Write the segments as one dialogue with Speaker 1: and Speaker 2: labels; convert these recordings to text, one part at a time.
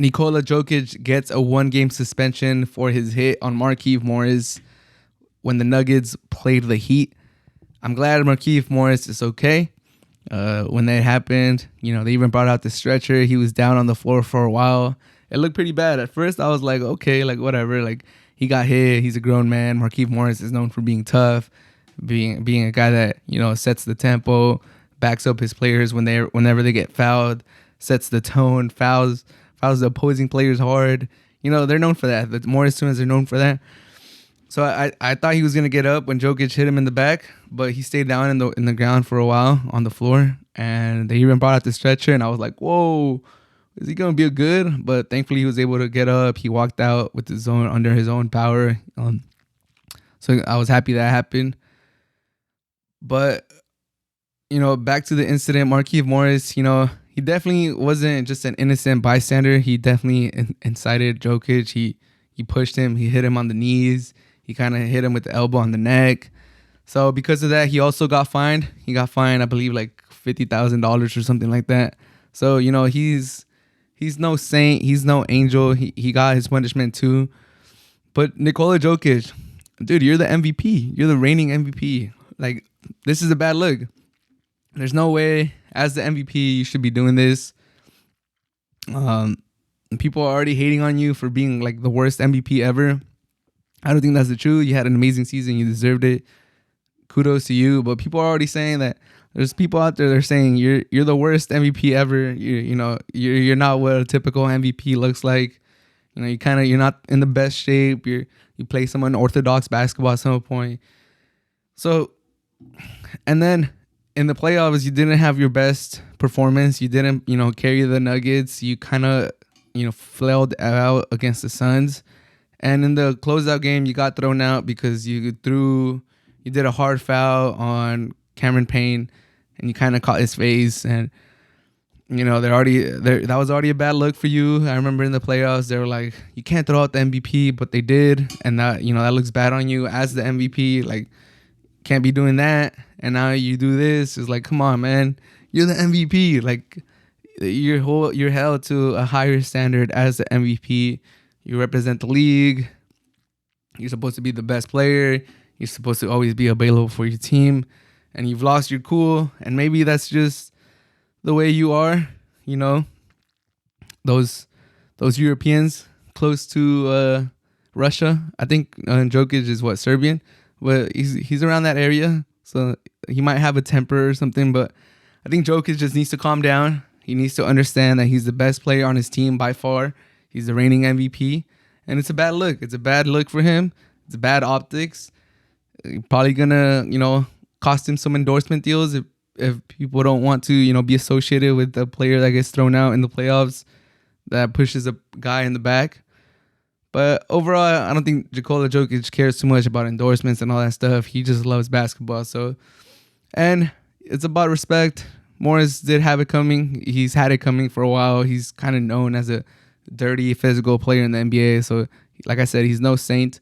Speaker 1: Nikola Jokic gets a 1-game suspension for his hit on Markieff Morris when the Nuggets played the Heat. I'm glad Markieff Morris is okay. When that happened, they even brought out the stretcher. He was down on the floor for a while. It looked pretty bad. At first, I was like, okay, like whatever. Like he got hit. He's a grown man. Markieff Morris is known for being tough, being a guy that sets the tempo, backs up his players whenever they get fouled, sets the tone, fouls the opposing players hard. They're known for that. The Morris twins are known for that. So I thought he was gonna get up when Jokic hit him in the back, but he stayed down in the ground for a while on the floor, and they even brought out the stretcher, and I was like, whoa, is he gonna be good? But thankfully he was able to get up. He walked out with under his own power. So I was happy that happened. But back to the incident, Markieff Morris, he definitely wasn't just an innocent bystander. He definitely incited Jokic. He pushed him. He hit him on the knees. He kind of hit him with the elbow on the neck. So because of that, he also got fined. He got fined, I believe, like $50,000 or something like that. So, he's no saint. He's no angel. He got his punishment too. But Nikola Jokic, dude, you're the MVP. You're the reigning MVP. Like, this is a bad look. There's no way, as the MVP, you should be doing this. People are already hating on you for being like the worst MVP ever. I don't think that's the truth. You had an amazing season. You deserved it. Kudos to you. But people are already saying that there's people out there that are saying you're the worst MVP ever. You're not what a typical MVP looks like. You're not in the best shape. You play some unorthodox basketball at some point. So, and then in the playoffs, you didn't have your best performance. You didn't, carry the Nuggets. You kind of, flailed out against the Suns. And in the closeout game, you got thrown out because you did a hard foul on Cameron Payne, and you kind of caught his face. And, that was already a bad look for you. I remember in the playoffs, they were like, you can't throw out the MVP, but they did. And that, that looks bad on you as the MVP. Like, can't be doing that. And now you do this. It's like, come on, man. You're the MVP. Like, you're held to a higher standard as the MVP. You represent the league. You're supposed to be the best player. You're supposed to always be available for your team. And you've lost your cool. And maybe that's just the way you are. Those Europeans close to Russia. I think Jokic is Serbian. But he's around that area. So he might have a temper or something. But I think Jokic just needs to calm down. He needs to understand that he's the best player on his team by far. He's the reigning MVP. And it's a bad look. It's a bad look for him. It's bad optics. Probably going to, cost him some endorsement deals if people don't want to, be associated with the player that gets thrown out in the playoffs that pushes a guy in the back. But overall, I don't think Nikola Jokic cares too much about endorsements and all that stuff. He just loves basketball. So, and it's about respect. Morris did have it coming. He's had it coming for a while. He's kind of known as a dirty, physical player in the NBA. So, like I said, he's no saint.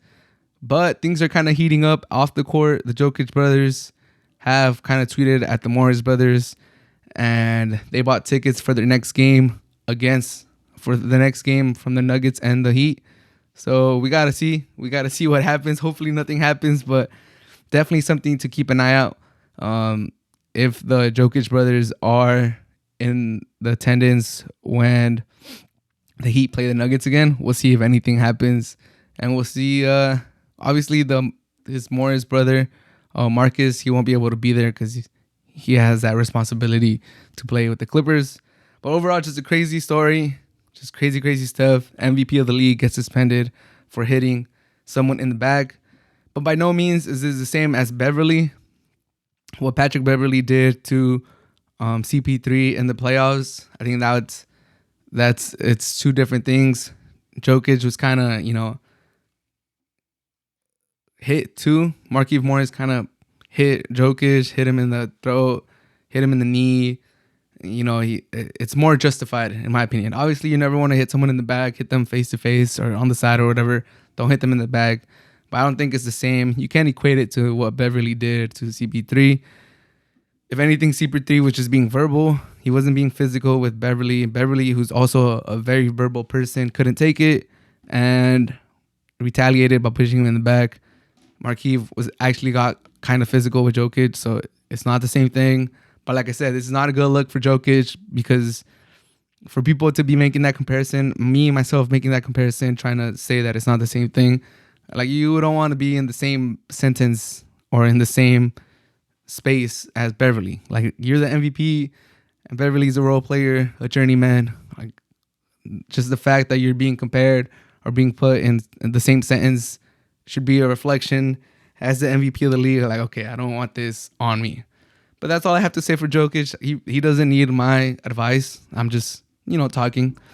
Speaker 1: But things are kind of heating up off the court. The Jokic brothers have kind of tweeted at the Morris brothers, and they bought tickets for their next game from the Nuggets and the Heat. So we gotta see what happens. Hopefully nothing happens, but definitely something to keep an eye out. If the Jokic brothers are in the attendance when the Heat play the Nuggets again, we'll see if anything happens, and we'll see. Obviously, his Morris brother, Marcus, he won't be able to be there because he has that responsibility to play with the Clippers. But overall, just a crazy story. Just crazy, crazy stuff. MVP of the league gets suspended for hitting someone in the back. But by no means is this the same as Beverly. What Patrick Beverly did to CP3 in the playoffs, I think it's two different things. Jokic was kind of, hit too. Markieff Morris kind of hit Jokic, hit him in the throat, hit him in the knee. It's more justified in my opinion. Obviously, you never want to hit someone in the back, hit them face to face or on the side or whatever. Don't hit them in the back. But I don't think it's the same. You can't equate it to what Beverly did to CP3. If anything, CP3 was just being verbal. He wasn't being physical with Beverly. Beverly, who's also a very verbal person, couldn't take it and retaliated by pushing him in the back. Markieff was actually got kind of physical with Jokic, so it's not the same thing. But like I said, this is not a good look for Jokic, because for people to be making that comparison, me myself making that comparison, trying to say that it's not the same thing, like, you don't want to be in the same sentence or in the same space as Beverly. Like, you're the MVP and Beverly's a role player, a journeyman. Like, just the fact that you're being compared or being put in the same sentence should be a reflection as the MVP of the league. Like, okay, I don't want this on me. But that's all I have to say for Jokic. He doesn't need my advice. I'm just, talking.